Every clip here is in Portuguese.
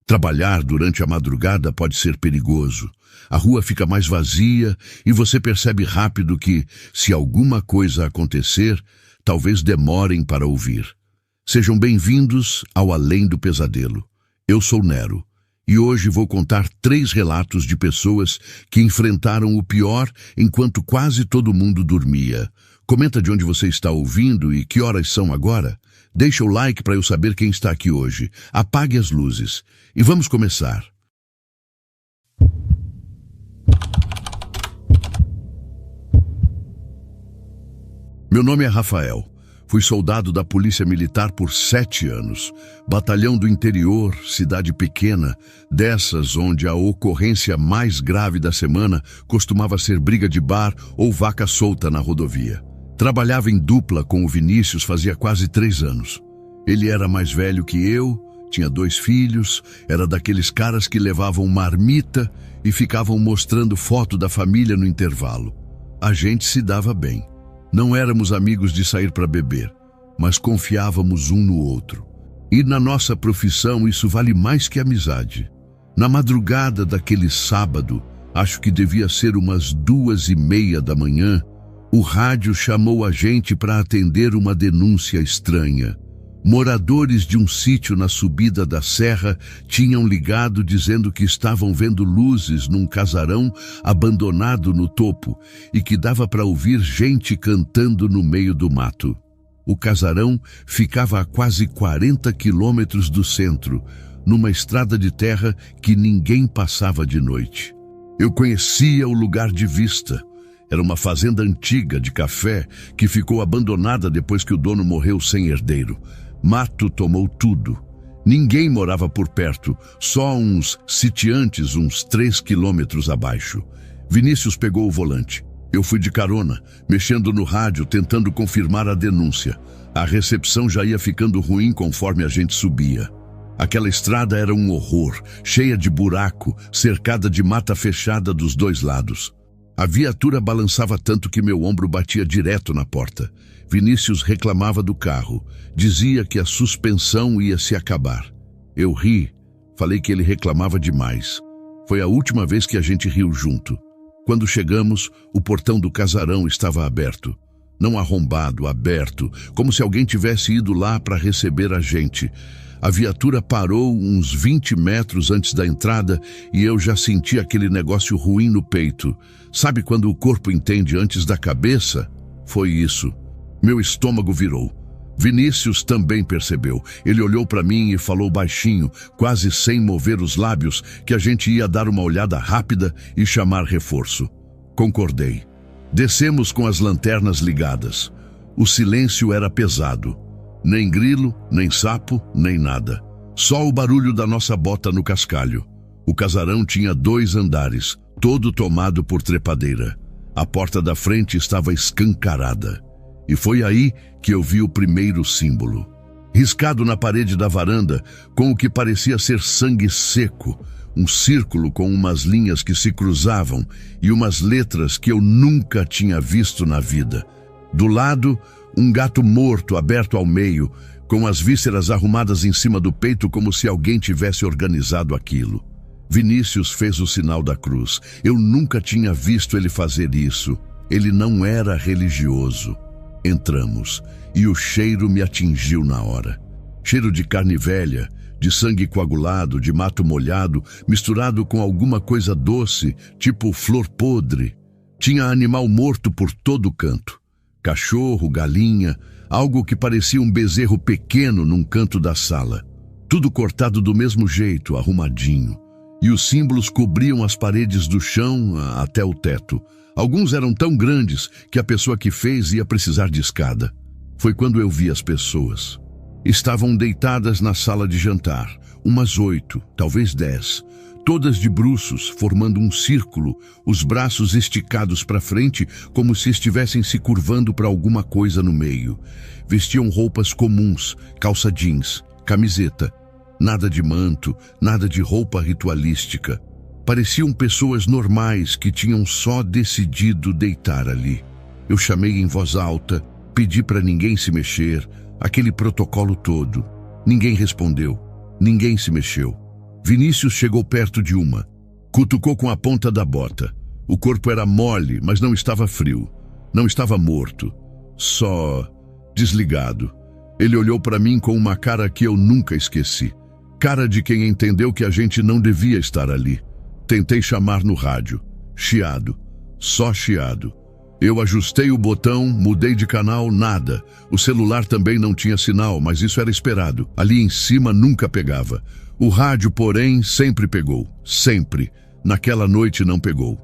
Trabalhar durante a madrugada pode ser perigoso. A rua fica mais vazia e você percebe rápido que, se alguma coisa acontecer, talvez demorem para ouvir. Sejam bem-vindos ao Além do Pesadelo. Eu sou Nero e hoje vou contar 3 relatos de pessoas que enfrentaram o pior enquanto quase todo mundo dormia. Comenta de onde você está ouvindo e que horas são agora. Deixa o like para eu saber quem está aqui hoje. Apague as luzes e vamos começar. Meu nome é Rafael. Fui soldado da Polícia Militar por 7 anos. Batalhão do interior, cidade pequena, dessas onde a ocorrência mais grave da semana costumava ser briga de bar ou vaca solta na rodovia. Trabalhava em dupla com o Vinícius fazia quase 3 anos. Ele era mais velho que eu, tinha 2 filhos, era daqueles caras que levavam marmita e ficavam mostrando foto da família no intervalo. A gente se dava bem. Não éramos amigos de sair para beber, mas confiávamos um no outro. E na nossa profissão isso vale mais que amizade. Na madrugada daquele sábado, acho que devia ser umas 2:30 da manhã, o rádio chamou a gente para atender uma denúncia estranha. Moradores de um sítio na subida da serra tinham ligado dizendo que estavam vendo luzes num casarão abandonado no topo e que dava para ouvir gente cantando no meio do mato. O casarão ficava a quase 40 quilômetros do centro, numa estrada de terra que ninguém passava de noite. Eu conhecia o lugar de vista. Era uma fazenda antiga de café que ficou abandonada depois que o dono morreu sem herdeiro. Mato tomou tudo. Ninguém morava por perto, só uns sitiantes uns 3 quilômetros abaixo. Vinícius pegou o volante. Eu fui de carona, mexendo no rádio, tentando confirmar a denúncia. A recepção já ia ficando ruim conforme a gente subia. Aquela estrada era um horror, cheia de buraco, cercada de mata fechada dos 2 lados. A viatura balançava tanto que meu ombro batia direto na porta. Vinícius reclamava do carro. Dizia que a suspensão ia se acabar. Eu ri. Falei que ele reclamava demais. Foi a última vez que a gente riu junto. Quando chegamos, o portão do casarão estava aberto. Não arrombado, aberto, como se alguém tivesse ido lá para receber a gente. A viatura parou uns 20 metros antes da entrada e eu já senti aquele negócio ruim no peito. Sabe quando o corpo entende antes da cabeça? Foi isso. Meu estômago virou. Vinícius também percebeu. Ele olhou para mim e falou baixinho, quase sem mover os lábios, que a gente ia dar uma olhada rápida e chamar reforço. Concordei. Descemos com as lanternas ligadas. O silêncio era pesado. Nem grilo, nem sapo, nem nada. Só o barulho da nossa bota no cascalho. O casarão tinha 2 andares, todo tomado por trepadeira. A porta da frente estava escancarada. E foi aí que eu vi o primeiro símbolo. Riscado na parede da varanda, com o que parecia ser sangue seco, um círculo com umas linhas que se cruzavam e umas letras que eu nunca tinha visto na vida. Do lado, um gato morto aberto ao meio, com as vísceras arrumadas em cima do peito como se alguém tivesse organizado aquilo. Vinícius fez o sinal da cruz. Eu nunca tinha visto ele fazer isso. Ele não era religioso. Entramos, e o cheiro me atingiu na hora. Cheiro de carne velha, de sangue coagulado, de mato molhado, misturado com alguma coisa doce, tipo flor podre. Tinha animal morto por todo canto. Cachorro, galinha, algo que parecia um bezerro pequeno num canto da sala. Tudo cortado do mesmo jeito, arrumadinho. E os símbolos cobriam as paredes do chão até o teto. Alguns eram tão grandes que a pessoa que fez ia precisar de escada. Foi quando eu vi as pessoas. Estavam deitadas na sala de jantar, umas 8, talvez 10, todas de bruços, formando um círculo, os braços esticados para frente como se estivessem se curvando para alguma coisa no meio. Vestiam roupas comuns, calça jeans, camiseta. Nada de manto, nada de roupa ritualística. Pareciam pessoas normais que tinham só decidido deitar ali. Eu chamei em voz alta, pedi para ninguém se mexer, aquele protocolo todo. Ninguém respondeu, ninguém se mexeu. Vinícius chegou perto de uma. Cutucou com a ponta da bota. O corpo era mole, mas não estava frio. Não estava morto. Só desligado. Ele olhou para mim com uma cara que eu nunca esqueci. Cara de quem entendeu que a gente não devia estar ali. Tentei chamar no rádio. Chiado. Só chiado. Eu ajustei o botão, mudei de canal, nada. O celular também não tinha sinal, mas isso era esperado. Ali em cima nunca pegava. O rádio, porém, sempre pegou. Sempre. Naquela noite não pegou.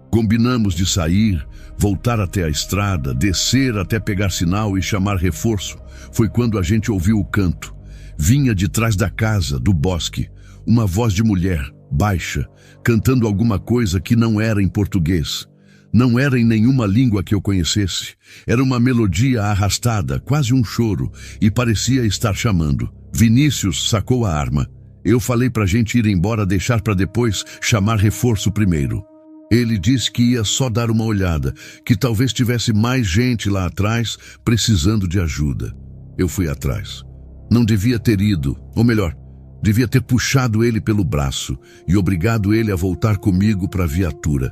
Combinamos de sair, voltar até a estrada, descer até pegar sinal e chamar reforço. Foi quando a gente ouviu o canto. Vinha de trás da casa, do bosque, uma voz de mulher, baixa, cantando alguma coisa que não era em português. Não era em nenhuma língua que eu conhecesse. Era uma melodia arrastada, quase um choro, e parecia estar chamando. Vinícius sacou a arma. Eu falei pra gente ir embora, deixar pra depois, chamar reforço primeiro. Ele disse que ia só dar uma olhada, que talvez tivesse mais gente lá atrás precisando de ajuda. Eu fui atrás. Não devia ter ido, ou melhor, devia ter puxado ele pelo braço e obrigado ele a voltar comigo para a viatura.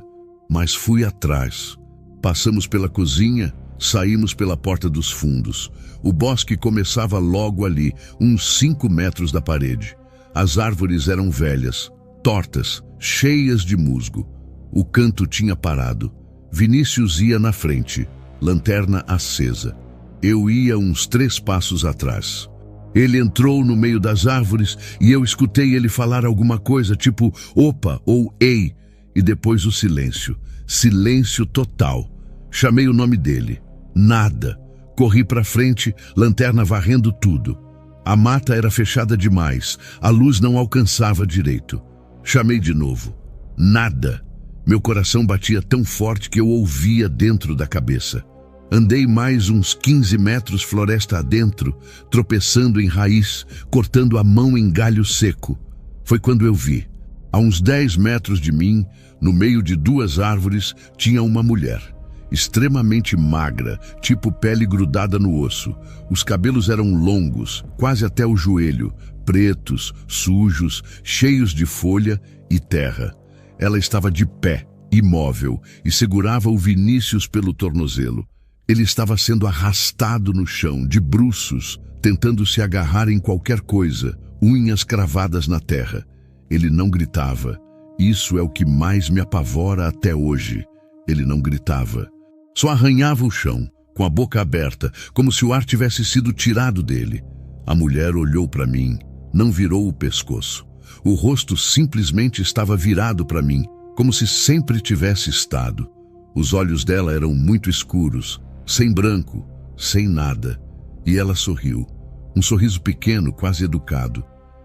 Mas fui atrás. Passamos pela cozinha, saímos pela porta dos fundos. O bosque começava logo ali, uns 5 metros da parede. As árvores eram velhas, tortas, cheias de musgo. O canto tinha parado. Vinícius ia na frente, lanterna acesa. Eu ia uns 3 passos atrás. Ele entrou no meio das árvores e eu escutei ele falar alguma coisa, tipo opa ou ei, e depois o silêncio. Silêncio total. Chamei o nome dele. Nada. Corri para frente, lanterna varrendo tudo. A mata era fechada demais, a luz não alcançava direito. Chamei de novo. Nada. Meu coração batia tão forte que eu ouvia dentro da cabeça. Andei mais uns 15 metros floresta adentro, tropeçando em raiz, cortando a mão em galho seco. Foi quando eu vi. A uns 10 metros de mim, no meio de 2 árvores, tinha uma mulher. Extremamente magra, tipo pele grudada no osso. Os cabelos eram longos, quase até o joelho, pretos, sujos, cheios de folha e terra. Ela estava de pé, imóvel, e segurava o Vinícius pelo tornozelo. Ele estava sendo arrastado no chão, de bruços, tentando se agarrar em qualquer coisa, unhas cravadas na terra. Ele não gritava. Isso é o que mais me apavora até hoje. Ele não gritava. Só arranhava o chão, com a boca aberta, como se o ar tivesse sido tirado dele. A mulher olhou para mim, não virou o pescoço. O rosto simplesmente estava virado para mim, como se sempre tivesse estado. Os olhos dela eram muito escuros, sem branco, sem nada. E ela sorriu. Um sorriso pequeno, quase educado.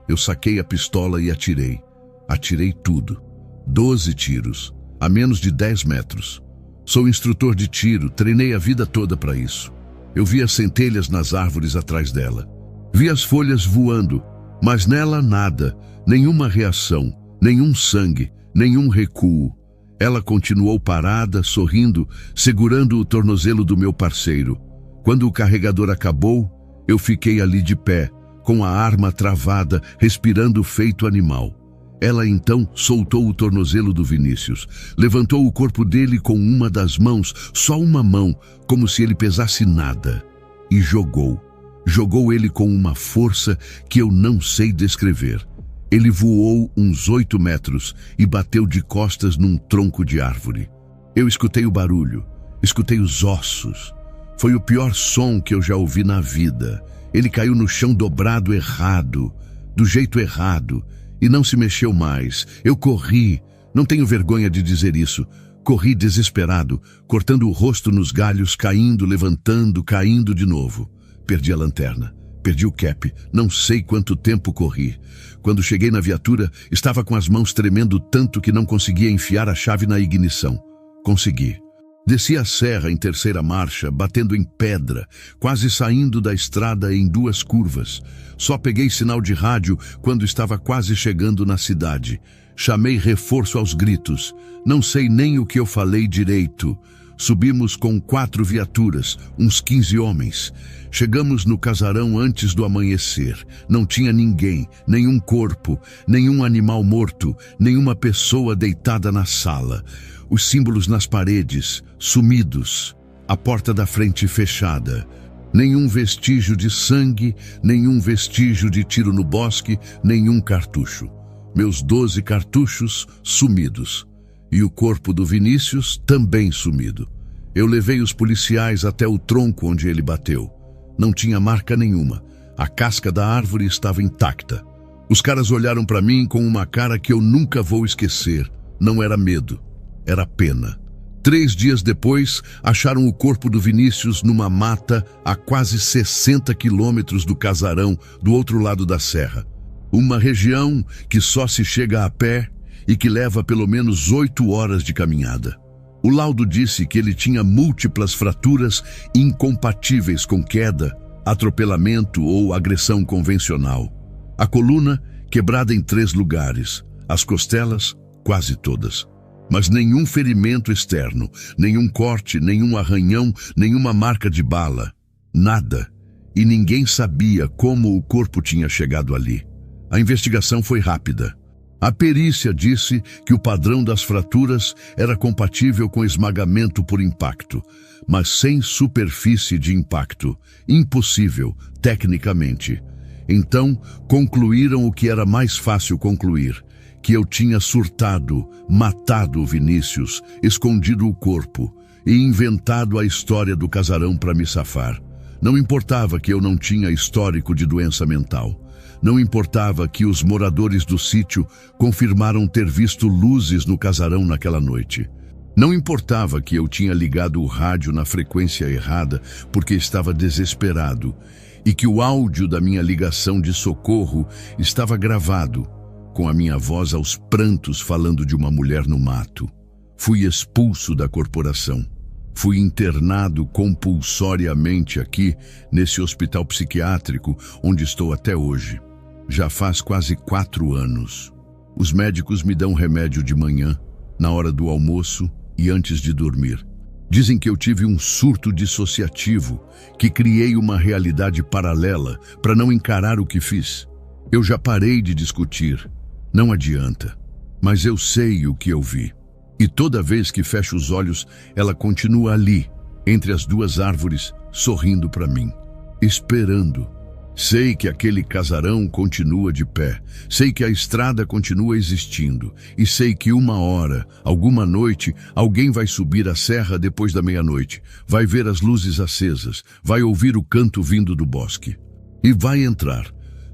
Eu saquei a pistola e atirei. Atirei tudo. 12 tiros, a menos de 10 metros. Sou instrutor de tiro, treinei a vida toda para isso. Eu vi as centelhas nas árvores atrás dela. Vi as folhas voando, mas nela nada, nenhuma reação, nenhum sangue, nenhum recuo. Ela continuou parada, sorrindo, segurando o tornozelo do meu parceiro. Quando o carregador acabou, eu fiquei ali de pé, com a arma travada, respirando feito animal. Ela então soltou o tornozelo do Vinícius, levantou o corpo dele com uma das mãos, só uma mão, como se ele pesasse nada, e jogou. Jogou ele com uma força que eu não sei descrever. Ele voou uns 8 metros e bateu de costas num tronco de árvore. Eu escutei o barulho, escutei os ossos. Foi o pior som que eu já ouvi na vida. Ele caiu no chão dobrado errado, do jeito errado, e não se mexeu mais. Eu corri, não tenho vergonha de dizer isso. Corri desesperado, cortando o rosto nos galhos, caindo, levantando, caindo de novo. Perdi a lanterna, perdi o cap, não sei quanto tempo corri. Quando cheguei na viatura, estava com as mãos tremendo tanto que não conseguia enfiar a chave na ignição. Consegui. Desci a serra em 3ª marcha, batendo em pedra, quase saindo da estrada em 2 curvas. Só peguei sinal de rádio quando estava quase chegando na cidade. Chamei reforço aos gritos. Não sei nem o que eu falei direito. Subimos com 4 viaturas, uns 15 homens. Chegamos no casarão antes do amanhecer. Não tinha ninguém, nenhum corpo, nenhum animal morto, nenhuma pessoa deitada na sala. Os símbolos nas paredes, sumidos. A porta da frente fechada. Nenhum vestígio de sangue, nenhum vestígio de tiro no bosque, nenhum cartucho. Meus 12 cartuchos sumidos. E o corpo do Vinícius também sumido. Eu levei os policiais até o tronco onde ele bateu. Não tinha marca nenhuma. A casca da árvore estava intacta. Os caras olharam para mim com uma cara que eu nunca vou esquecer. Não era medo, era pena. 3 dias depois, acharam o corpo do Vinícius numa mata a quase 60 quilômetros do casarão, do outro lado da serra. Uma região que só se chega a pé e que leva pelo menos 8 horas de caminhada. O laudo disse que ele tinha múltiplas fraturas incompatíveis com queda, atropelamento ou agressão convencional. A coluna quebrada em 3 lugares, as costelas quase todas. Mas nenhum ferimento externo, nenhum corte, nenhum arranhão, nenhuma marca de bala. Nada. E ninguém sabia como o corpo tinha chegado ali. A investigação foi rápida. A perícia disse que o padrão das fraturas era compatível com esmagamento por impacto, mas sem superfície de impacto. Impossível, tecnicamente. Então, concluíram o que era mais fácil concluir, que eu tinha surtado, matado o Vinícius, escondido o corpo e inventado a história do casarão para me safar. Não importava que eu não tinha histórico de doença mental. Não importava que os moradores do sítio confirmaram ter visto luzes no casarão naquela noite. Não importava que eu tinha ligado o rádio na frequência errada porque estava desesperado e que o áudio da minha ligação de socorro estava gravado, com a minha voz aos prantos falando de uma mulher no mato. Fui expulso da corporação. Fui internado compulsoriamente aqui, nesse hospital psiquiátrico, onde estou até hoje. Já faz quase 4 anos. Os médicos me dão remédio de manhã, na hora do almoço e antes de dormir. Dizem que eu tive um surto dissociativo, que criei uma realidade paralela para não encarar o que fiz. Eu já parei de discutir. Não adianta. Mas eu sei o que eu vi. E toda vez que fecho os olhos, ela continua ali, entre as 2 árvores, sorrindo para mim, esperando. Sei que aquele casarão continua de pé, sei que a estrada continua existindo, e sei que uma hora, alguma noite, alguém vai subir a serra depois da meia-noite, vai ver as luzes acesas, vai ouvir o canto vindo do bosque, e vai entrar.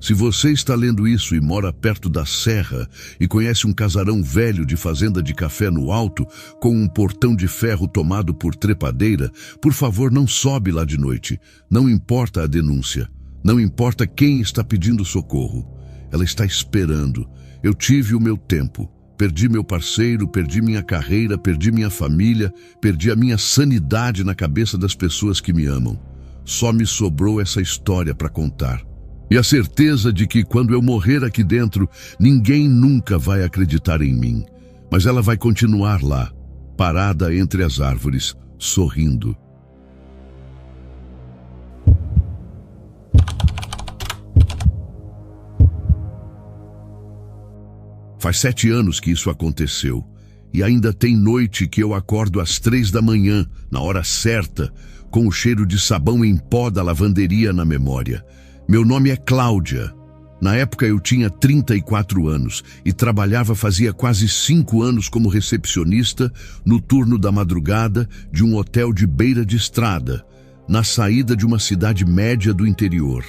Se você está lendo isso e mora perto da serra e conhece um casarão velho de fazenda de café no alto, com um portão de ferro tomado por trepadeira, por favor, não sobe lá de noite. Não importa a denúncia. Não importa quem está pedindo socorro. Ela está esperando. Eu tive o meu tempo. Perdi meu parceiro, perdi minha carreira, perdi minha família, perdi a minha sanidade na cabeça das pessoas que me amam. Só me sobrou essa história para contar. E a certeza de que quando eu morrer aqui dentro, ninguém nunca vai acreditar em mim. Mas ela vai continuar lá, parada entre as árvores, sorrindo. Faz 7 anos que isso aconteceu. E ainda tem noite que eu acordo às 3 da manhã, na hora certa, com o cheiro de sabão em pó da lavanderia na memória. Meu nome é Cláudia. Na época eu tinha 34 anos e trabalhava fazia quase 5 anos como recepcionista no turno da madrugada de um hotel de beira de estrada, na saída de uma cidade média do interior.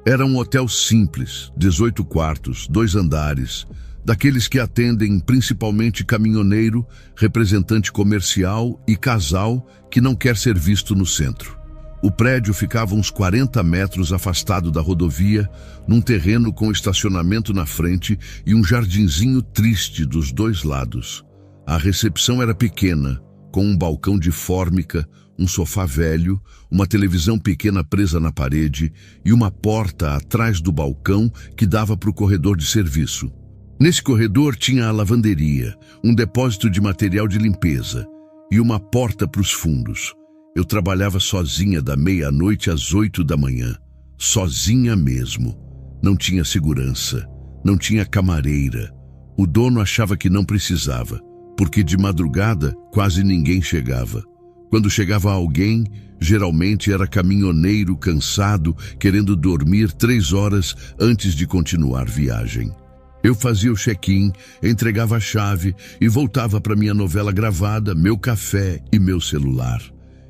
Era um hotel simples, 18 quartos, 2 andares, daqueles que atendem principalmente caminhoneiro, representante comercial e casal que não quer ser visto no centro. O prédio ficava uns 40 metros afastado da rodovia, num terreno com estacionamento na frente e um jardinzinho triste dos 2 lados. A recepção era pequena, com um balcão de fórmica, um sofá velho, uma televisão pequena presa na parede e uma porta atrás do balcão que dava para o corredor de serviço. Nesse corredor tinha a lavanderia, um depósito de material de limpeza e uma porta para os fundos. Eu trabalhava sozinha da meia-noite às 8 da manhã. Sozinha mesmo. Não tinha segurança, não tinha camareira. O dono achava que não precisava, porque de madrugada quase ninguém chegava. Quando chegava alguém, geralmente era caminhoneiro cansado, querendo dormir 3 horas antes de continuar viagem. Eu fazia o check-in, entregava a chave e voltava para minha novela gravada, meu café e meu celular.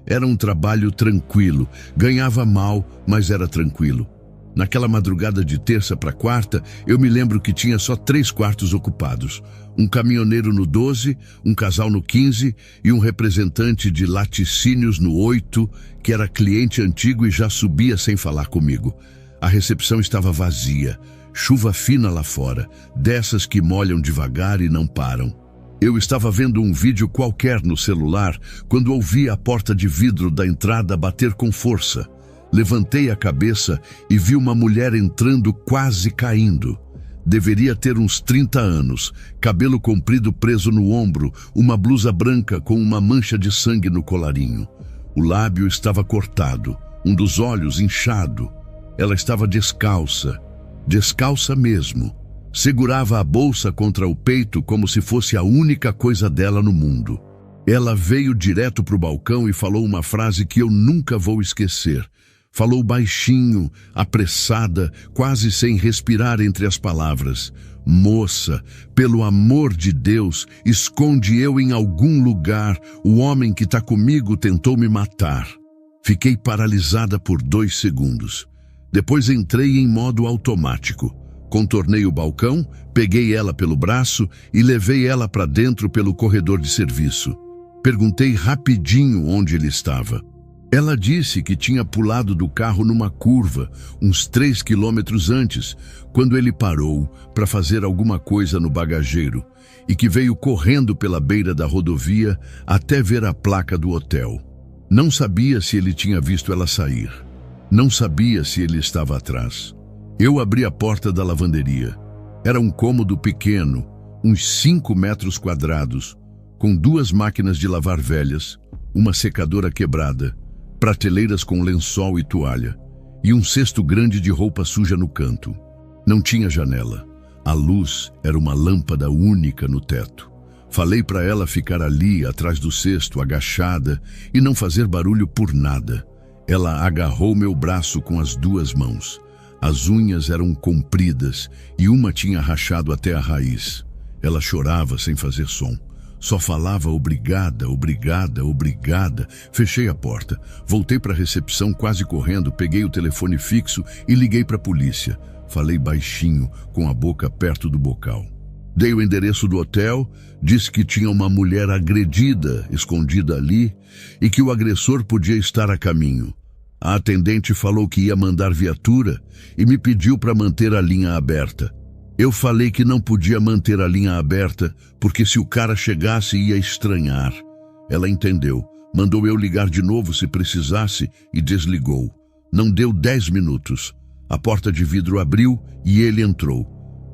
Era um trabalho tranquilo, ganhava mal, mas era tranquilo. Naquela madrugada de terça para quarta, eu me lembro que tinha só 3 quartos ocupados. Um caminhoneiro no 12, um casal no 15 e um representante de laticínios no 8, que era cliente antigo e já subia sem falar comigo. A recepção estava vazia, chuva fina lá fora, dessas que molham devagar e não param. Eu estava vendo um vídeo qualquer no celular quando ouvi a porta de vidro da entrada bater com força. Levantei a cabeça e vi uma mulher entrando quase caindo. Deveria ter uns 30 anos, cabelo comprido preso no ombro, uma blusa branca com uma mancha de sangue no colarinho. O lábio estava cortado, um dos olhos inchado. Ela estava descalça mesmo. Segurava a bolsa contra o peito como se fosse a única coisa dela no mundo. Ela veio direto para o balcão e falou uma frase que eu nunca vou esquecer. Falou baixinho, apressada, quase sem respirar entre as palavras. Moça, pelo amor de Deus, esconde eu em algum lugar. O homem que está comigo tentou me matar. Fiquei paralisada por 2 segundos. Depois entrei em modo automático. Contornei o balcão, peguei ela pelo braço e levei ela para dentro pelo corredor de serviço. Perguntei rapidinho onde ele estava. Ela disse que tinha pulado do carro numa curva, uns 3 quilômetros antes, quando ele parou para fazer alguma coisa no bagageiro e que veio correndo pela beira da rodovia até ver a placa do hotel. Não sabia se ele tinha visto ela sair. Não sabia se ele estava atrás. Eu abri a porta da lavanderia. Era um cômodo pequeno, uns 5 metros quadrados, com 2 máquinas de lavar velhas, uma secadora quebrada, prateleiras com lençol e toalha, e um cesto grande de roupa suja no canto. Não tinha janela. A luz era uma lâmpada única no teto. Falei para ela ficar ali, atrás do cesto, agachada, e não fazer barulho por nada. Ela agarrou meu braço com as 2 mãos. As unhas eram compridas e uma tinha rachado até a raiz. Ela chorava sem fazer som. Só falava obrigada, obrigada, obrigada. Fechei a porta. Voltei para a recepção quase correndo, peguei o telefone fixo e liguei para a polícia. Falei baixinho, com a boca perto do bocal. Dei o endereço do hotel, disse que tinha uma mulher agredida, escondida ali, e que o agressor podia estar a caminho. A atendente falou que ia mandar viatura e me pediu para manter a linha aberta. Eu falei que não podia manter a linha aberta porque se o cara chegasse ia estranhar. Ela entendeu, mandou eu ligar de novo se precisasse e desligou. Não deu 10 minutos. A porta de vidro abriu e ele entrou.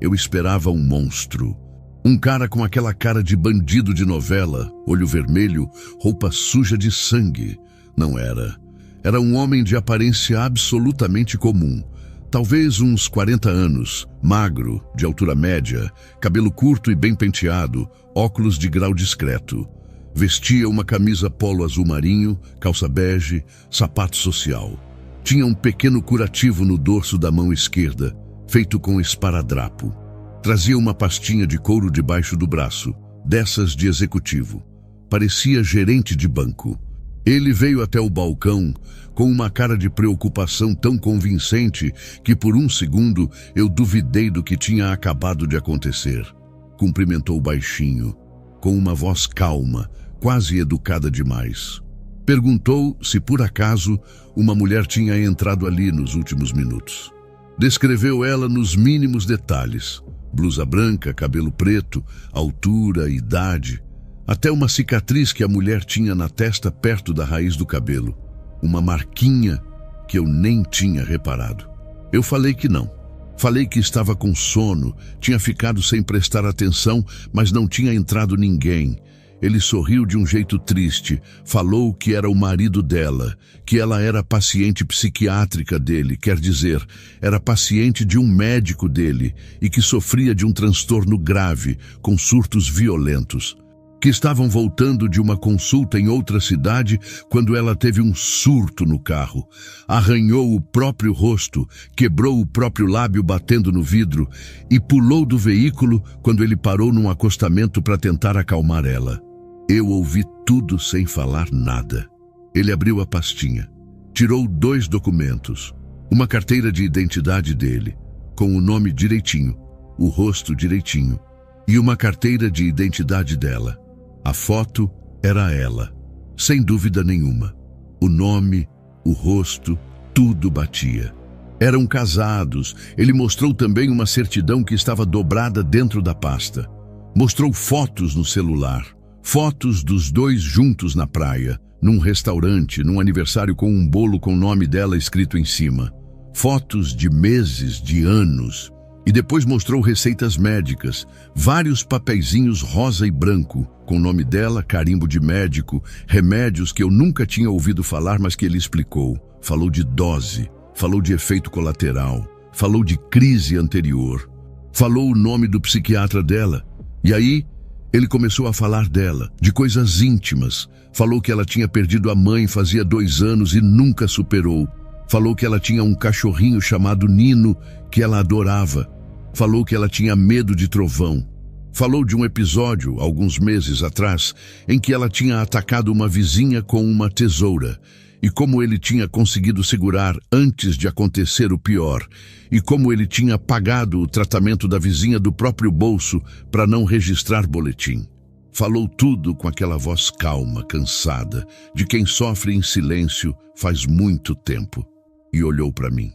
Eu esperava um monstro. Um cara com aquela cara de bandido de novela, olho vermelho, roupa suja de sangue. Não era. Era um homem de aparência absolutamente comum. Talvez uns 40 anos, magro, de altura média, cabelo curto e bem penteado, óculos de grau discreto. Vestia uma camisa polo azul marinho, calça bege, sapato social. Tinha um pequeno curativo no dorso da mão esquerda, feito com esparadrapo. Trazia uma pastinha de couro debaixo do braço, dessas de executivo. Parecia gerente de banco. Ele veio até o balcão com uma cara de preocupação tão convincente que por um segundo eu duvidei do que tinha acabado de acontecer. Cumprimentou baixinho, com uma voz calma, quase educada demais. Perguntou se por acaso uma mulher tinha entrado ali nos últimos minutos. Descreveu ela nos mínimos detalhes. Blusa branca, cabelo preto, altura, idade. Até uma cicatriz que a mulher tinha na testa perto da raiz do cabelo. Uma marquinha que eu nem tinha reparado. Eu falei que não. Falei que estava com sono, tinha ficado sem prestar atenção, mas não tinha entrado ninguém. Ele sorriu de um jeito triste, falou que era o marido dela, que ela era paciente psiquiátrica dele, quer dizer, era paciente de um médico dele e que sofria de um transtorno grave, com surtos violentos. Que estavam voltando de uma consulta em outra cidade quando ela teve um surto no carro. Arranhou o próprio rosto, quebrou o próprio lábio batendo no vidro e pulou do veículo quando ele parou num acostamento para tentar acalmar ela. Eu ouvi tudo sem falar nada. Ele abriu a pastinha, tirou 2 documentos, uma carteira de identidade dele, com o nome direitinho, o rosto direitinho, e uma carteira de identidade dela. A foto era ela, sem dúvida nenhuma. O nome, o rosto, tudo batia. Eram casados. Ele mostrou também uma certidão que estava dobrada dentro da pasta. Mostrou fotos no celular. Fotos dos 2 juntos na praia, num restaurante, num aniversário com um bolo com o nome dela escrito em cima. Fotos de meses, de anos. E depois mostrou receitas médicas, vários papeizinhos rosa e branco, com o nome dela, carimbo de médico, remédios que eu nunca tinha ouvido falar, mas que ele explicou. Falou de dose, falou de efeito colateral, falou de crise anterior, falou o nome do psiquiatra dela. E aí, ele começou a falar dela, de coisas íntimas. Falou que ela tinha perdido a mãe fazia 2 anos e nunca superou. Falou que ela tinha um cachorrinho chamado Nino, que ela adorava. Falou que ela tinha medo de trovão. Falou de um episódio, alguns meses atrás, em que ela tinha atacado uma vizinha com uma tesoura, e como ele tinha conseguido segurar antes de acontecer o pior, e como ele tinha pagado o tratamento da vizinha do próprio bolso para não registrar boletim. Falou tudo com aquela voz calma, cansada, de quem sofre em silêncio faz muito tempo. E olhou para mim,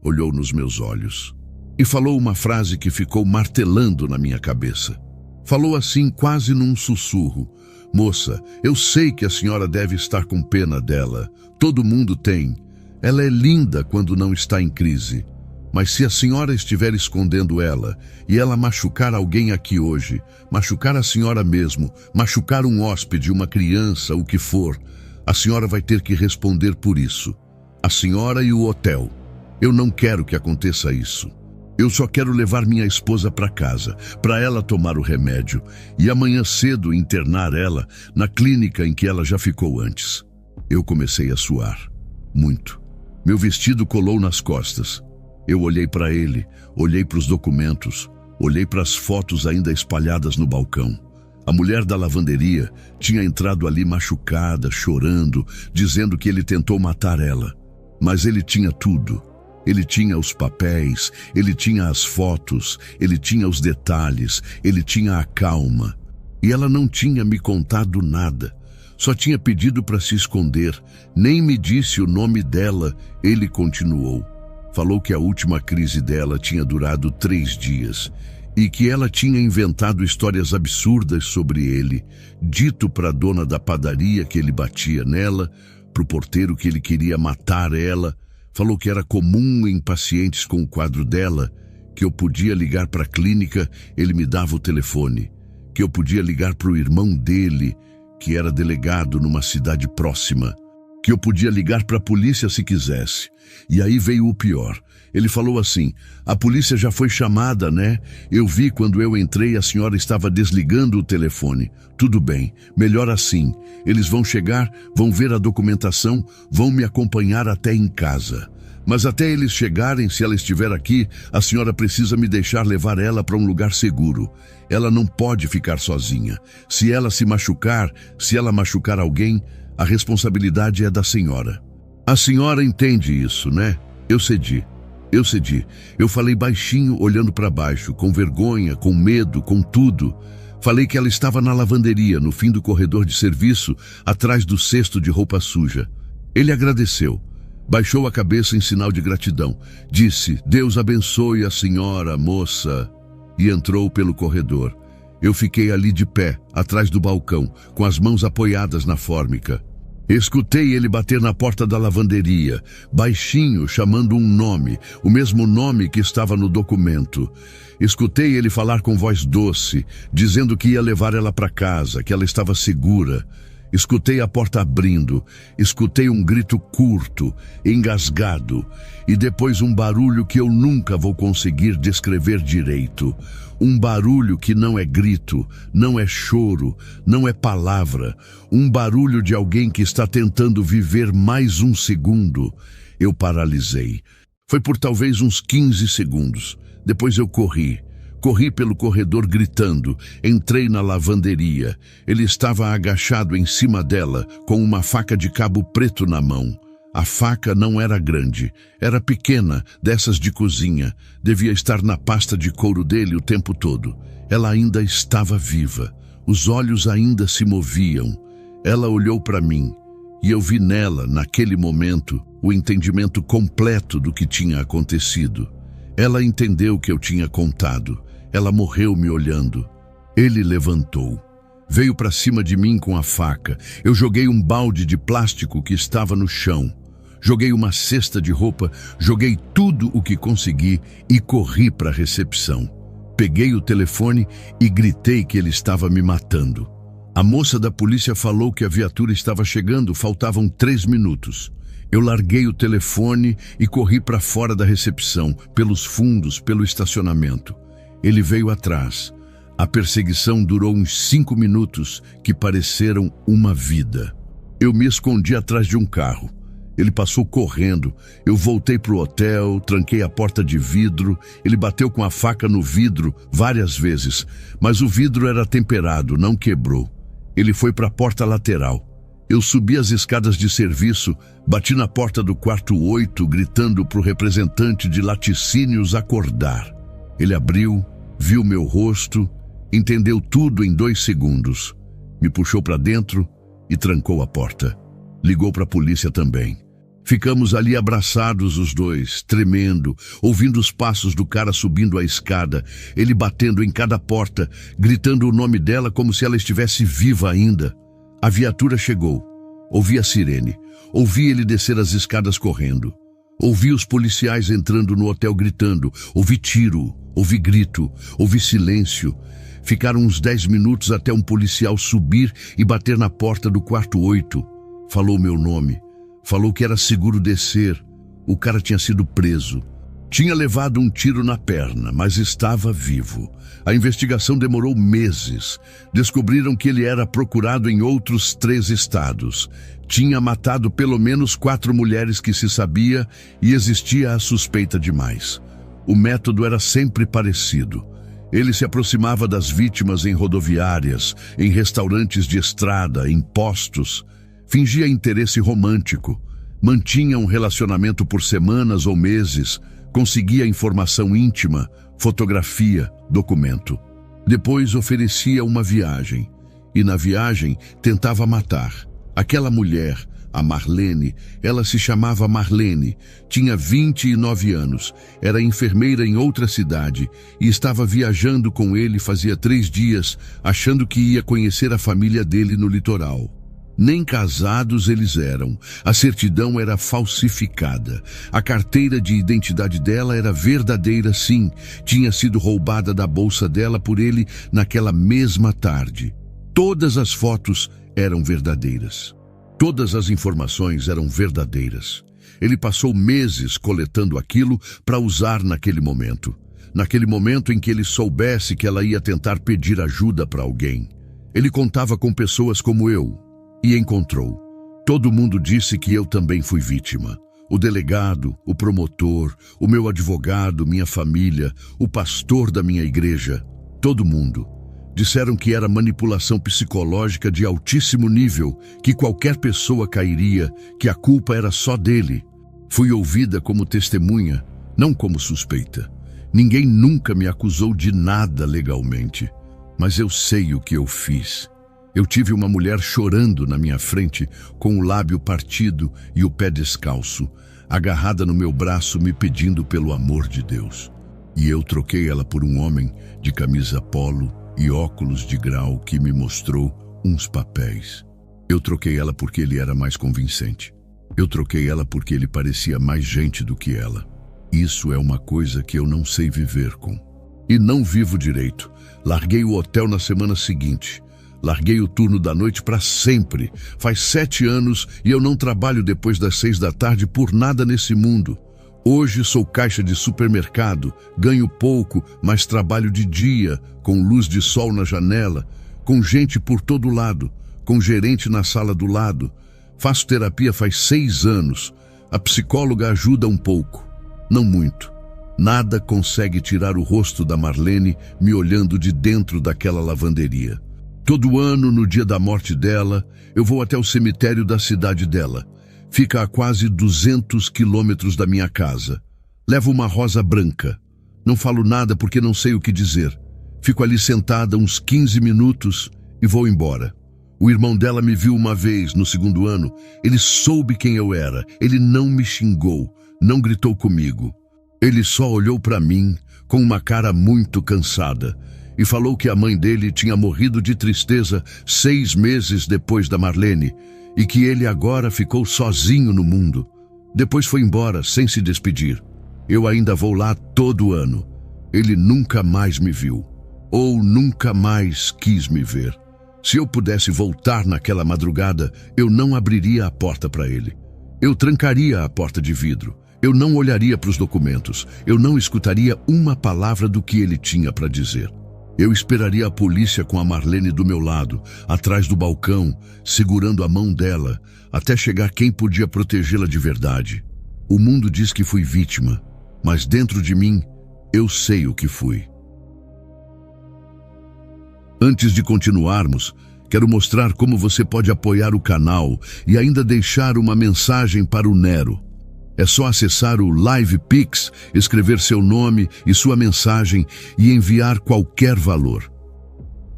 olhou nos meus olhos, e falou uma frase que ficou martelando na minha cabeça. Falou assim, quase num sussurro: "Moça, eu sei que a senhora deve estar com pena dela. Todo mundo tem. Ela é linda quando não está em crise. Mas se a senhora estiver escondendo ela, e ela machucar alguém aqui hoje, machucar a senhora mesmo, machucar um hóspede, uma criança, o que for, a senhora vai ter que responder por isso. A senhora e o hotel. Eu não quero que aconteça isso. Eu só quero levar minha esposa para casa, para ela tomar o remédio, e amanhã cedo internar ela na clínica em que ela já ficou antes." Eu comecei a suar. Muito. Meu vestido colou nas costas. Eu olhei para ele, olhei para os documentos, olhei para as fotos ainda espalhadas no balcão. A mulher da lavanderia tinha entrado ali machucada, chorando, dizendo que ele tentou matar ela. Mas ele tinha tudo. Ele tinha os papéis, ele tinha as fotos, ele tinha os detalhes, ele tinha a calma. E ela não tinha me contado nada. Só tinha pedido para se esconder, nem me disse o nome dela. Ele continuou. Falou que a última crise dela tinha durado 3 dias e que ela tinha inventado histórias absurdas sobre ele, dito para a dona da padaria que ele batia nela, para o porteiro que ele queria matar ela. Falou que era comum em pacientes com o quadro dela, que eu podia ligar para a clínica, ele me dava o telefone, que eu podia ligar para o irmão dele, que era delegado numa cidade próxima, que eu podia ligar para a polícia se quisesse. E aí veio o pior. Ele falou assim: "A polícia já foi chamada, né? Eu vi quando eu entrei, a senhora estava desligando o telefone. Tudo bem, melhor assim. Eles vão chegar, vão ver a documentação, vão me acompanhar até em casa. Mas até eles chegarem, se ela estiver aqui, a senhora precisa me deixar levar ela para um lugar seguro. Ela não pode ficar sozinha. Se ela se machucar, se ela machucar alguém, a responsabilidade é da senhora. A senhora entende isso, né?" Eu cedi. Eu falei baixinho, olhando para baixo, com vergonha, com medo, com tudo. Falei que ela estava na lavanderia, no fim do corredor de serviço, atrás do cesto de roupa suja. Ele agradeceu. Baixou a cabeça em sinal de gratidão. Disse: "Deus abençoe a senhora, moça." E entrou pelo corredor. Eu fiquei ali de pé, atrás do balcão, com as mãos apoiadas na fórmica. Escutei ele bater na porta da lavanderia, baixinho, chamando um nome, o mesmo nome que estava no documento. Escutei ele falar com voz doce, dizendo que ia levar ela para casa, que ela estava segura. Escutei a porta abrindo, escutei um grito curto, engasgado, e depois um barulho que eu nunca vou conseguir descrever direito. Um barulho que não é grito, não é choro, não é palavra. Um barulho de alguém que está tentando viver mais um segundo. Eu paralisei. Foi por talvez uns 15 segundos. Depois eu corri. Corri pelo corredor gritando. Entrei na lavanderia. Ele estava agachado em cima dela, com uma faca de cabo preto na mão. A faca não era grande, era pequena, dessas de cozinha. Devia estar na pasta de couro dele o tempo todo. Ela ainda estava viva. Os olhos ainda se moviam. Ela olhou para mim, e eu vi nela, naquele momento, o entendimento completo do que tinha acontecido. Ela entendeu o que eu tinha contado. Ela morreu me olhando. Ele levantou. Veio para cima de mim com a faca. Eu joguei um balde de plástico que estava no chão. Joguei uma cesta de roupa, joguei tudo o que consegui e corri para a recepção. Peguei o telefone e gritei que ele estava me matando. A moça da polícia falou que a viatura estava chegando, faltavam 3 minutos. Eu larguei o telefone e corri para fora da recepção, pelos fundos, pelo estacionamento. Ele veio atrás. A perseguição durou uns 5 minutos que pareceram uma vida. Eu me escondi atrás de um carro. Ele passou correndo. Eu voltei para o hotel, tranquei a porta de vidro. Ele bateu com a faca no vidro várias vezes, mas o vidro era temperado, não quebrou. Ele foi para a porta lateral. Eu subi as escadas de serviço, bati na porta do quarto 8, gritando para o representante de laticínios acordar. Ele abriu, viu meu rosto, entendeu tudo em 2 segundos. Me puxou para dentro e trancou a porta. Ligou para a polícia também. Ficamos ali abraçados os dois, tremendo, ouvindo os passos do cara subindo a escada, ele batendo em cada porta, gritando o nome dela como se ela estivesse viva ainda. A viatura chegou. Ouvi a sirene. Ouvi ele descer as escadas correndo. Ouvi os policiais entrando no hotel gritando. Ouvi tiro, ouvi grito, ouvi silêncio. Ficaram uns 10 minutos até um policial subir e bater na porta do quarto 8. Falou meu nome. Falou que era seguro descer. O cara tinha sido preso. Tinha levado um tiro na perna, mas estava vivo. A investigação demorou meses. Descobriram que ele era procurado em outros 3 estados. Tinha matado pelo menos 4 mulheres que se sabia e existia a suspeita de mais. O método era sempre parecido. Ele se aproximava das vítimas em rodoviárias, em restaurantes de estrada, em postos. Fingia interesse romântico, mantinha um relacionamento por semanas ou meses, conseguia informação íntima, fotografia, documento. Depois oferecia uma viagem, e na viagem tentava matar. Aquela mulher, a Marlene, ela se chamava Marlene, tinha 29 anos, era enfermeira em outra cidade e estava viajando com ele fazia 3 dias, achando que ia conhecer a família dele no litoral. Nem casados eles eram. A certidão era falsificada. A carteira de identidade dela era verdadeira, sim. Tinha sido roubada da bolsa dela por ele naquela mesma tarde. Todas as fotos eram verdadeiras. Todas as informações eram verdadeiras. Ele passou meses coletando aquilo para usar naquele momento. Naquele momento em que ele soubesse que ela ia tentar pedir ajuda para alguém. Ele contava com pessoas como eu. E encontrou. Todo mundo disse que eu também fui vítima. O delegado, o promotor, o meu advogado, minha família, o pastor da minha igreja. Todo mundo. Disseram que era manipulação psicológica de altíssimo nível, que qualquer pessoa cairia, que a culpa era só dele. Fui ouvida como testemunha, não como suspeita. Ninguém nunca me acusou de nada legalmente. Mas eu sei o que eu fiz. Eu tive uma mulher chorando na minha frente, com o lábio partido e o pé descalço, agarrada no meu braço me pedindo pelo amor de Deus. E eu troquei ela por um homem de camisa polo e óculos de grau que me mostrou uns papéis. Eu troquei ela porque ele era mais convincente. Eu troquei ela porque ele parecia mais gente do que ela. Isso é uma coisa que eu não sei viver com. E não vivo direito. Larguei o hotel na semana seguinte. Larguei o turno da noite para sempre. Faz 7 anos e eu não trabalho depois das 6 da tarde por nada nesse mundo. Hoje sou caixa de supermercado, ganho pouco, mas trabalho de dia, com luz de sol na janela, com gente por todo lado, com gerente na sala do lado. Faço terapia faz 6 anos. A psicóloga ajuda um pouco, não muito. Nada consegue tirar o rosto da Marlene me olhando de dentro daquela lavanderia. Todo ano, no dia da morte dela, eu vou até o cemitério da cidade dela. Fica a quase 200 quilômetros da minha casa. Levo uma rosa branca. Não falo nada porque não sei o que dizer. Fico ali sentada uns 15 minutos e vou embora. O irmão dela me viu uma vez, no 2º ano. Ele soube quem eu era. Ele não me xingou, não gritou comigo. Ele só olhou para mim com uma cara muito cansada e falou que a mãe dele tinha morrido de tristeza 6 meses depois da Marlene e que ele agora ficou sozinho no mundo. Depois foi embora sem se despedir. Eu ainda vou lá todo ano. Ele nunca mais me viu, ou nunca mais quis me ver. Se eu pudesse voltar naquela madrugada, eu não abriria a porta para ele. Eu trancaria a porta de vidro. Eu não olharia para os documentos. Eu não escutaria uma palavra do que ele tinha para dizer. Eu esperaria a polícia com a Marlene do meu lado, atrás do balcão, segurando a mão dela, até chegar quem podia protegê-la de verdade. O mundo diz que fui vítima, mas dentro de mim, eu sei o que fui. Antes de continuarmos, quero mostrar como você pode apoiar o canal e ainda deixar uma mensagem para o Nero. É só acessar o LivePix, escrever seu nome e sua mensagem e enviar qualquer valor.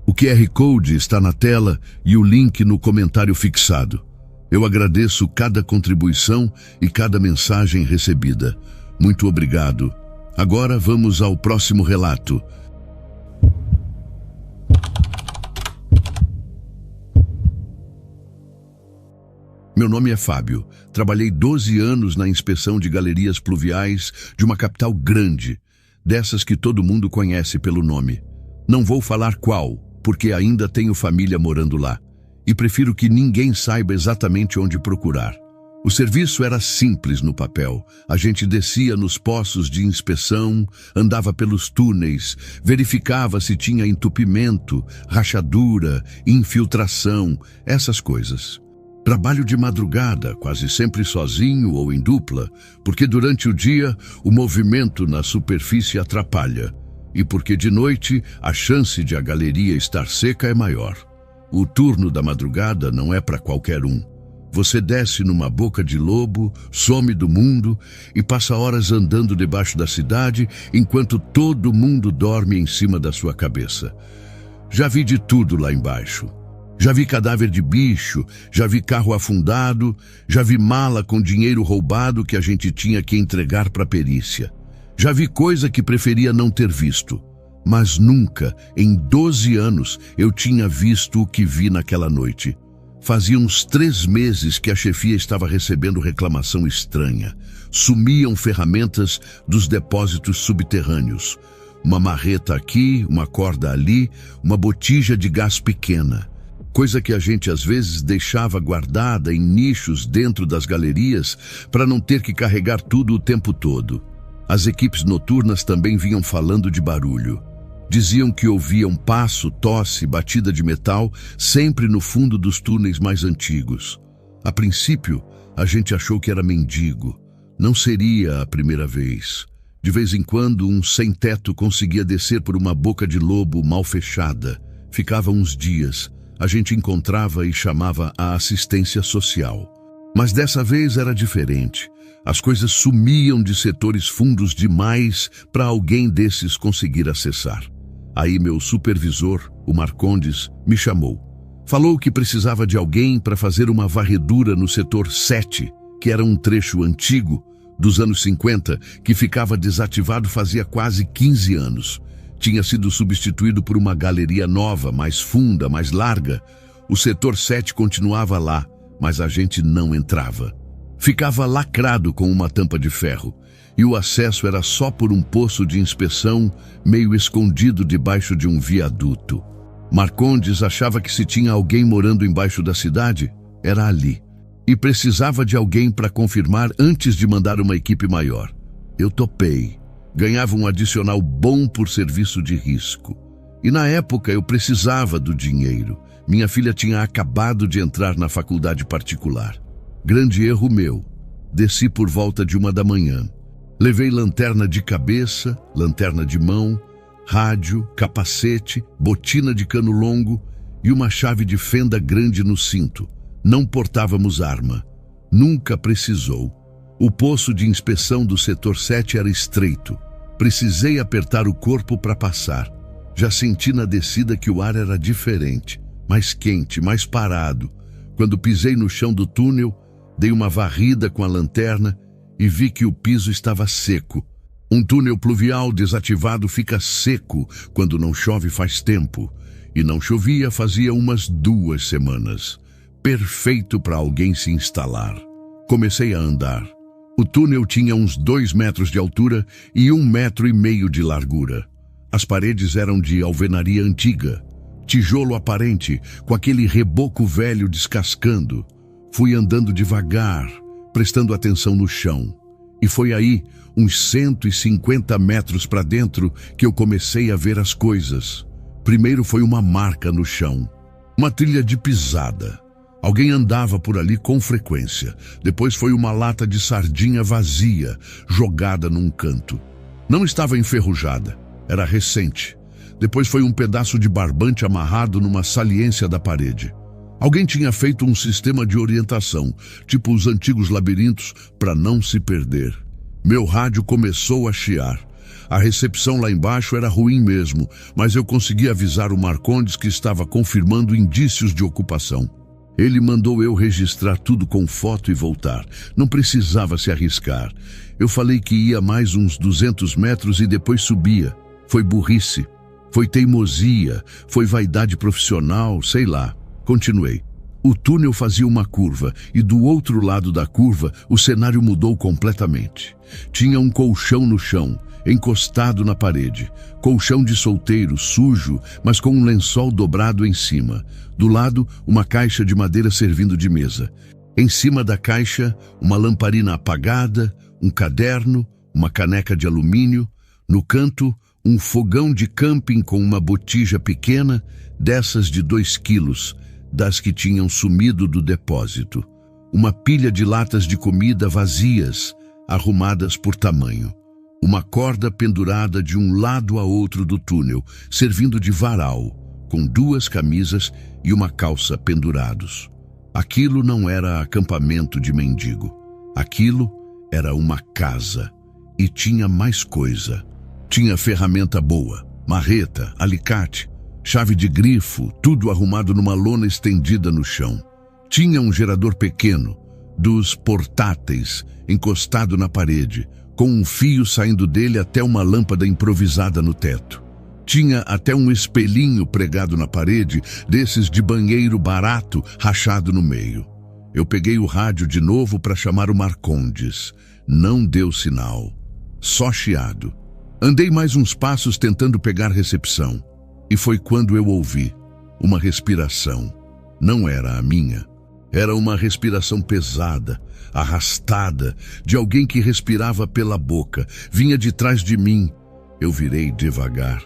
O QR Code está na tela e o link no comentário fixado. Eu agradeço cada contribuição e cada mensagem recebida. Muito obrigado. Agora vamos ao próximo relato. Meu nome é Fábio. Trabalhei 12 anos na inspeção de galerias pluviais de uma capital grande, dessas que todo mundo conhece pelo nome. Não vou falar qual, porque ainda tenho família morando lá, e prefiro que ninguém saiba exatamente onde procurar. O serviço era simples no papel. A gente descia nos poços de inspeção, andava pelos túneis, verificava se tinha entupimento, rachadura, infiltração, essas coisas. Trabalho de madrugada, quase sempre sozinho ou em dupla, porque durante o dia o movimento na superfície atrapalha e porque de noite a chance de a galeria estar seca é maior. O turno da madrugada não é para qualquer um. Você desce numa boca de lobo, some do mundo e passa horas andando debaixo da cidade enquanto todo mundo dorme em cima da sua cabeça. Já vi de tudo lá embaixo. Já vi cadáver de bicho, já vi carro afundado, já vi mala com dinheiro roubado que a gente tinha que entregar para a perícia. Já vi coisa que preferia não ter visto. Mas nunca, em 12 anos, eu tinha visto o que vi naquela noite. Fazia uns 3 meses que a chefia estava recebendo reclamação estranha. Sumiam ferramentas dos depósitos subterrâneos. Uma marreta aqui, uma corda ali, uma botija de gás pequena. Coisa que a gente às vezes deixava guardada em nichos dentro das galerias para não ter que carregar tudo o tempo todo. As equipes noturnas também vinham falando de barulho. Diziam que ouviam passo, tosse, batida de metal, sempre no fundo dos túneis mais antigos. A princípio, a gente achou que era mendigo. Não seria a primeira vez. De vez em quando, um sem-teto conseguia descer por uma boca de lobo mal fechada. Ficava uns dias. A gente encontrava e chamava a assistência social. Mas dessa vez era diferente. As coisas sumiam de setores fundos demais para alguém desses conseguir acessar. Aí meu supervisor, o Marcondes, me chamou. Falou que precisava de alguém para fazer uma varredura no setor 7, que era um trecho antigo, dos anos 50, que ficava desativado fazia quase 15 anos. Tinha sido substituído por uma galeria nova, mais funda, mais larga. O setor 7 continuava lá, mas a gente não entrava. Ficava lacrado com uma tampa de ferro, e o acesso era só por um poço de inspeção meio escondido debaixo de um viaduto. Marcondes achava que se tinha alguém morando embaixo da cidade, era ali, e precisava de alguém para confirmar antes de mandar uma equipe maior. Eu topei. Ganhava um adicional bom por serviço de risco. E na época eu precisava do dinheiro. Minha filha tinha acabado de entrar na faculdade particular. Grande erro meu. Desci por volta de 1 da manhã. Levei lanterna de cabeça, lanterna de mão, rádio, capacete, botina de cano longo e uma chave de fenda grande no cinto. Não portávamos arma. Nunca precisou. O poço de inspeção do setor 7 era estreito. Precisei apertar o corpo para passar. Já senti na descida que o ar era diferente, mais quente, mais parado. Quando pisei no chão do túnel, dei uma varrida com a lanterna e vi que o piso estava seco. Um túnel pluvial desativado fica seco quando não chove faz tempo. E não chovia fazia umas 2 semanas. Perfeito para alguém se instalar. Comecei a andar. O túnel tinha uns 2 metros de altura e 1,5 metros de largura. As paredes eram de alvenaria antiga, tijolo aparente, com aquele reboco velho descascando. Fui andando devagar, prestando atenção no chão. E foi aí, uns 150 metros para dentro, que eu comecei a ver as coisas. Primeiro foi uma marca no chão, uma trilha de pisada. Alguém andava por ali com frequência. Depois foi uma lata de sardinha vazia, jogada num canto. Não estava enferrujada, era recente. Depois foi um pedaço de barbante amarrado numa saliência da parede. Alguém tinha feito um sistema de orientação, tipo os antigos labirintos, para não se perder. Meu rádio começou a chiar. A recepção lá embaixo era ruim mesmo, mas eu consegui avisar o Marcondes que estava confirmando indícios de ocupação. Ele mandou eu registrar tudo com foto e voltar. Não precisava se arriscar. Eu falei que ia mais uns 200 metros e depois subia. Foi burrice, foi teimosia, foi vaidade profissional, sei lá. Continuei. O túnel fazia uma curva e do outro lado da curva o cenário mudou completamente. Tinha um colchão no chão, encostado na parede. Colchão de solteiro, sujo, mas com um lençol dobrado em cima. Do lado, uma caixa de madeira servindo de mesa. Em cima da caixa, uma lamparina apagada, um caderno, uma caneca de alumínio. No canto, um fogão de camping com uma botija pequena, dessas de 2 quilos, das que tinham sumido do depósito. Uma pilha de latas de comida vazias, arrumadas por tamanho. Uma corda pendurada de um lado a outro do túnel, servindo de varal, com 2 camisas e uma calça pendurados. Aquilo não era acampamento de mendigo. Aquilo era uma casa. E tinha mais coisa. Tinha ferramenta boa, marreta, alicate, chave de grifo, tudo arrumado numa lona estendida no chão. Tinha um gerador pequeno, dos portáteis, encostado na parede, com um fio saindo dele até uma lâmpada improvisada no teto. Tinha até um espelhinho pregado na parede, desses de banheiro barato, rachado no meio. Eu peguei o rádio de novo para chamar o Marcondes. Não deu sinal. Só chiado. Andei mais uns passos tentando pegar recepção. E foi quando eu ouvi uma respiração. Não era a minha. Era uma respiração pesada, arrastada, de alguém que respirava pela boca. Vinha de trás de mim. Eu virei devagar.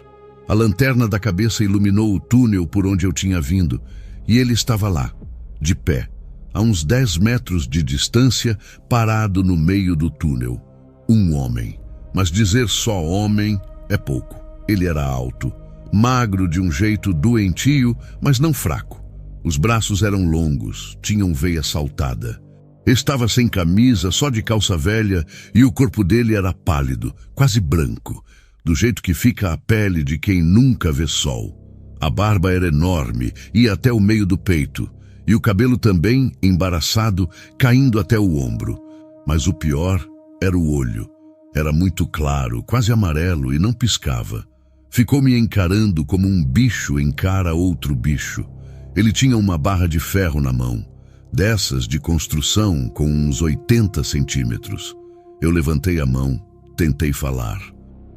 A lanterna da cabeça iluminou o túnel por onde eu tinha vindo, e ele estava lá, de pé, a uns 10 metros de distância, parado no meio do túnel. Um homem. Mas dizer só homem é pouco. Ele era alto, magro de um jeito doentio, mas não fraco. Os braços eram longos, tinham veia saltada. Estava sem camisa, só de calça velha, e o corpo dele era pálido, quase branco, do jeito que fica a pele de quem nunca vê sol. A barba era enorme, ia até o meio do peito, e o cabelo também, embaraçado, caindo até o ombro. Mas o pior era o olho. Era muito claro, quase amarelo, e não piscava. Ficou me encarando como um bicho encara outro bicho. Ele tinha uma barra de ferro na mão, dessas de construção com uns 80 centímetros. Eu levantei a mão, tentei falar.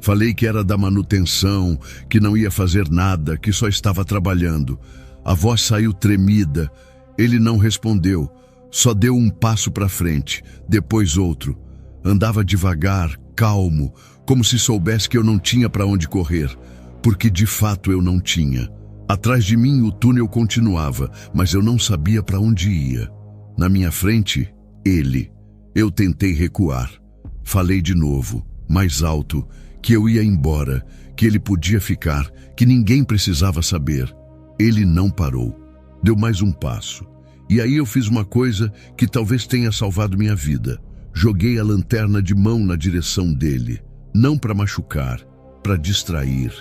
Falei que era da manutenção, que não ia fazer nada, que só estava trabalhando. A voz saiu tremida. Ele não respondeu, só deu um passo para frente, depois outro. Andava devagar, calmo, como se soubesse que eu não tinha para onde correr, porque de fato eu não tinha. Atrás de mim o túnel continuava, mas eu não sabia para onde ia. Na minha frente, ele. Eu tentei recuar. Falei de novo, mais alto, que eu ia embora, que ele podia ficar, que ninguém precisava saber. Ele não parou. Deu mais um passo. E aí eu fiz uma coisa que talvez tenha salvado minha vida. Joguei a lanterna de mão na direção dele. Não para machucar, para distrair.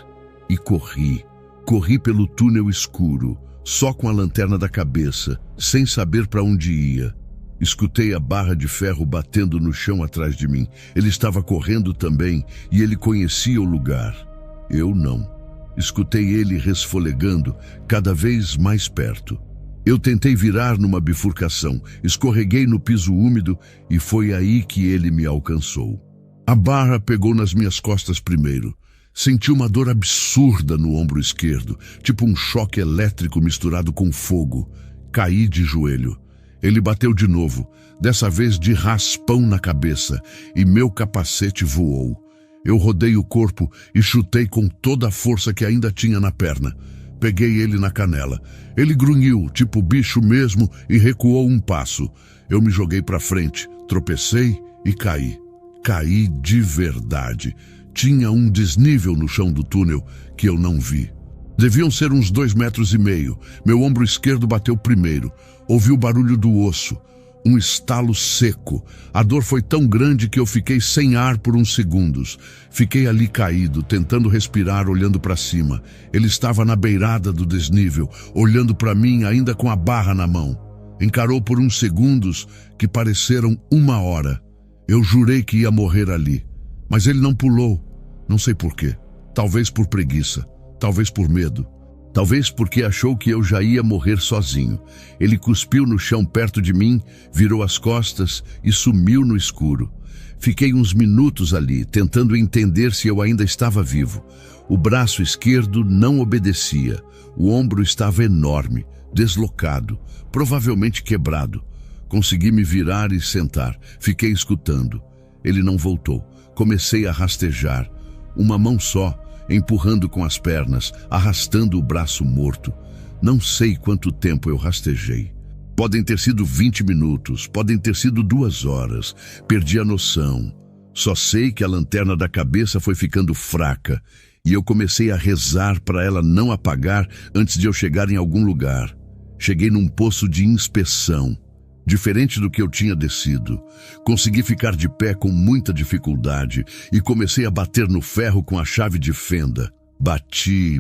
E corri. Corri pelo túnel escuro, só com a lanterna da cabeça, sem saber para onde ia. Escutei a barra de ferro batendo no chão atrás de mim. Ele estava correndo também e ele conhecia o lugar. Eu não. Escutei ele resfolegando, cada vez mais perto. Eu tentei virar numa bifurcação, escorreguei no piso úmido e foi aí que ele me alcançou. A barra pegou nas minhas costas primeiro. Senti uma dor absurda no ombro esquerdo, tipo um choque elétrico misturado com fogo. Caí de joelho. Ele bateu de novo, dessa vez de raspão na cabeça, e meu capacete voou. Eu rodei o corpo e chutei com toda a força que ainda tinha na perna. Peguei ele na canela. Ele grunhiu, tipo bicho mesmo, e recuou um passo. Eu me joguei para frente, tropecei e caí. Caí de verdade. Tinha um desnível no chão do túnel que eu não vi. Deviam ser uns 2,5 metros. Meu ombro esquerdo bateu primeiro. Ouvi o barulho do osso. Um estalo seco. A dor foi tão grande que eu fiquei sem ar por uns segundos. Fiquei ali caído, tentando respirar, olhando para cima. Ele estava na beirada do desnível, olhando para mim ainda com a barra na mão. Encarou por uns segundos que pareceram 1 hora. Eu jurei que ia morrer ali. Mas ele não pulou. Não sei por quê. Talvez por preguiça. Talvez por medo. Talvez porque achou que eu já ia morrer sozinho. Ele cuspiu no chão perto de mim, virou as costas e sumiu no escuro. Fiquei uns minutos ali, tentando entender se eu ainda estava vivo. O braço esquerdo não obedecia. O ombro estava enorme, deslocado, provavelmente quebrado. Consegui me virar e sentar. Fiquei escutando. Ele não voltou. Comecei a rastejar. Uma mão só, empurrando com as pernas, arrastando o braço morto. Não sei quanto tempo eu rastejei. Podem ter sido 20 minutos, podem ter sido 2 horas. Perdi a noção. Só sei que a lanterna da cabeça foi ficando fraca e eu comecei a rezar para ela não apagar antes de eu chegar em algum lugar. Cheguei num poço de inspeção. Diferente do que eu tinha descido. Consegui ficar de pé com muita dificuldade e comecei a bater no ferro com a chave de fenda. Bati.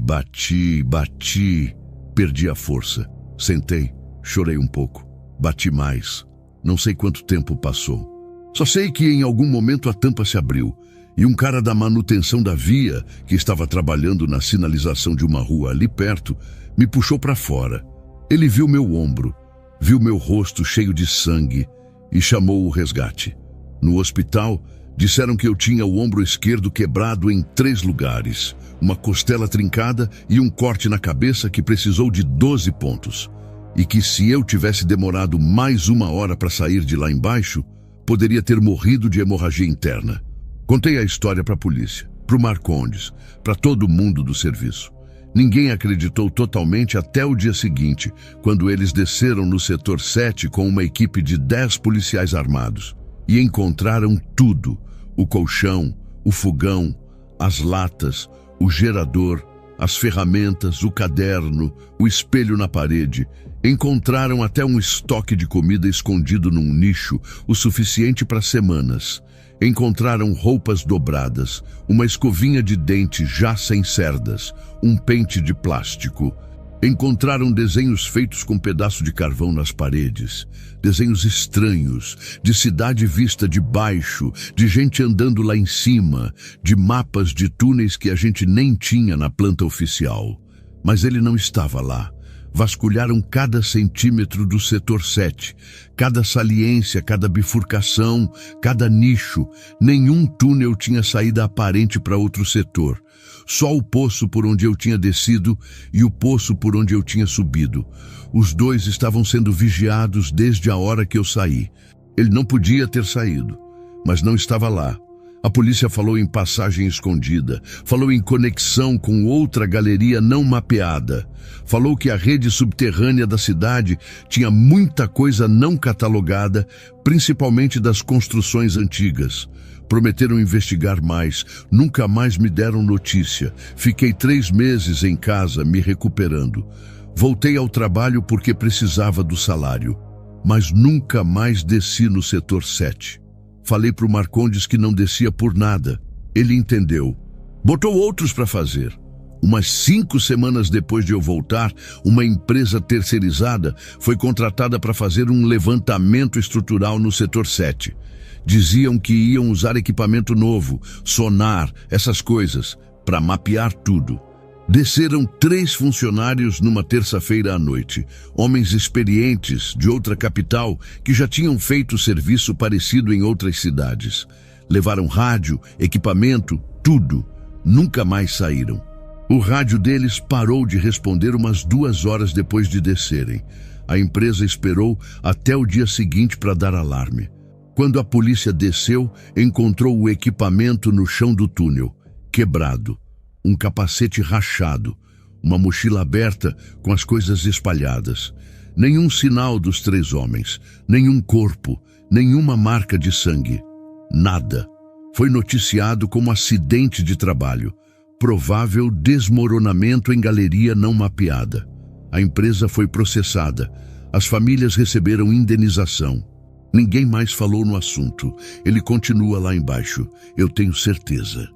Perdi a força. Sentei, chorei um pouco. Bati mais. Não sei quanto tempo passou. Só sei que em algum momento a tampa se abriu e um cara da manutenção da via, que estava trabalhando na sinalização de uma rua ali perto, me puxou para fora. Ele viu meu ombro. Viu meu rosto cheio de sangue e chamou o resgate. No hospital, disseram que eu tinha o ombro esquerdo quebrado em 3 lugares, uma costela trincada e um corte na cabeça que precisou de 12 pontos. E que se eu tivesse demorado mais 1 hora para sair de lá embaixo, poderia ter morrido de hemorragia interna. Contei a história para a polícia, para o Marcondes, para todo mundo do serviço. Ninguém acreditou totalmente até o dia seguinte, quando eles desceram no setor 7 com uma equipe de 10 policiais armados e encontraram tudo: o colchão, o fogão, as latas, o gerador, as ferramentas, o caderno, o espelho na parede. Encontraram até um estoque de comida escondido num nicho, o suficiente para semanas. Encontraram roupas dobradas, uma escovinha de dente já sem cerdas, um pente de plástico. Encontraram desenhos feitos com pedaço de carvão nas paredes. Desenhos estranhos, de cidade vista de baixo, de gente andando lá em cima, de mapas de túneis que a gente nem tinha na planta oficial. Mas ele não estava lá. Vasculharam cada centímetro do setor 7, cada saliência, cada bifurcação, cada nicho. Nenhum túnel tinha saída aparente para outro setor. Só o poço por onde eu tinha descido e o poço por onde eu tinha subido. Os dois estavam sendo vigiados desde a hora que eu saí. Ele não podia ter saído, mas não estava lá. A polícia falou em passagem escondida, falou em conexão com outra galeria não mapeada, falou que a rede subterrânea da cidade tinha muita coisa não catalogada, principalmente das construções antigas. Prometeram investigar mais, nunca mais me deram notícia. Fiquei 3 meses em casa me recuperando. Voltei ao trabalho porque precisava do salário, mas nunca mais desci no setor 7. Falei para o Marcondes que não descia por nada. Ele entendeu. Botou outros para fazer. Umas 5 semanas depois de eu voltar, uma empresa terceirizada foi contratada para fazer um levantamento estrutural no setor 7. Diziam que iam usar equipamento novo, sonar, essas coisas, para mapear tudo. Desceram 3 funcionários numa terça-feira à noite, homens experientes de outra capital que já tinham feito serviço parecido em outras cidades. Levaram rádio, equipamento, tudo. Nunca mais saíram. O rádio deles parou de responder umas 2 horas depois de descerem. A empresa esperou até o dia seguinte para dar alarme. Quando a polícia desceu, encontrou o equipamento no chão do túnel, quebrado. Um capacete rachado, uma mochila aberta com as coisas espalhadas. Nenhum sinal dos 3 homens, nenhum corpo, nenhuma marca de sangue. Nada. Foi noticiado como acidente de trabalho, provável desmoronamento em galeria não mapeada. A empresa foi processada. As famílias receberam indenização. Ninguém mais falou no assunto. Ele continua lá embaixo, eu tenho certeza.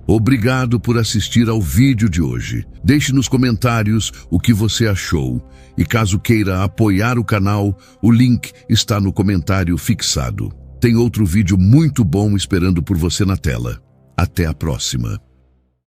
Obrigado por assistir ao vídeo de hoje. Deixe nos comentários o que você achou. E caso queira apoiar o canal, o link está no comentário fixado. Tem outro vídeo muito bom esperando por você na tela. Até a próxima.